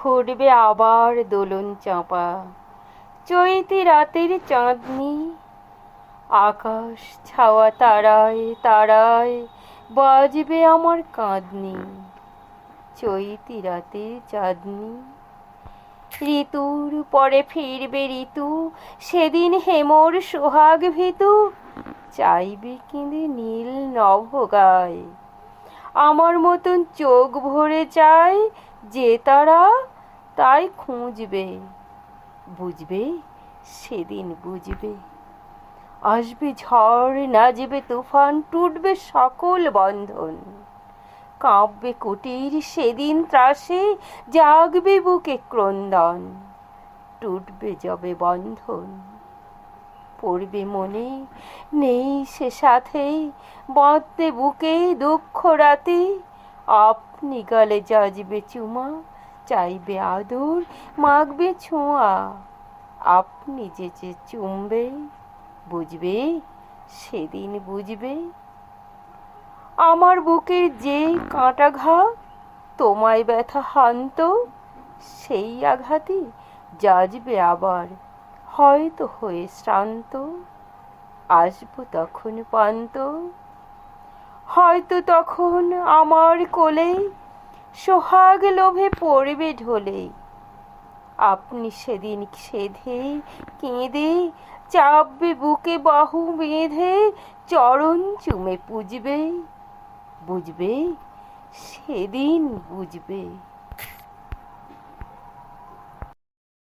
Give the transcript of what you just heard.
ফুটবে আবার দোলন চাঁপা, চৈতি রাতের চাঁদনি, আকাশ ছাওয়া তারায় তারায় বাজবে আমার কাঁদনি, চৈতি রাতের চাঁদনি। ঋতুর পরে ফিরবে ঋতু, সেদিন হেমর সোহাগ ভীতু, চাইবে কেঁদে নীল নভ গায়, আমার মতন চোখ ভরে চায় যে তারা তাই খুঁজবে, বুঝবে সেদিন বুঝবে। আসবে ঝড়, নাচবে তুফান, টুটবে সকল বন্ধন, কাঁপবে কুটির সেদিন ত্রাসে, জাগবে বুকে ক্রন্দন, টুটবে যবে বন্ধন। পড়বে মনে নেই সে সাথেই, বাঁধতে বুকে দুঃখ রাতে, আপনি গালে যাজবে চুমা, চাইবে আদর মাগবে ছোঁয়া, আপনি যে চুমবে, বুঝবে সেদিন বুঝবে। আমার বুকের যে কাঁটা ঘা তোমায় ব্যথা হানত, সেই আঘাতই যাজবে আবার, হয়তো হয়ে শ্রান্ত, আসবো তখন পান্ত, হয়তো তখন আমার কোলে সোহাগ লোভে পড়বে ঢলে, আপনি সেদিন সেধে কেঁদে চাপবে বুকে বাহু বেঁধে, চরণ চুমে পুজবে, বুঝবে সেদিন বুঝবে।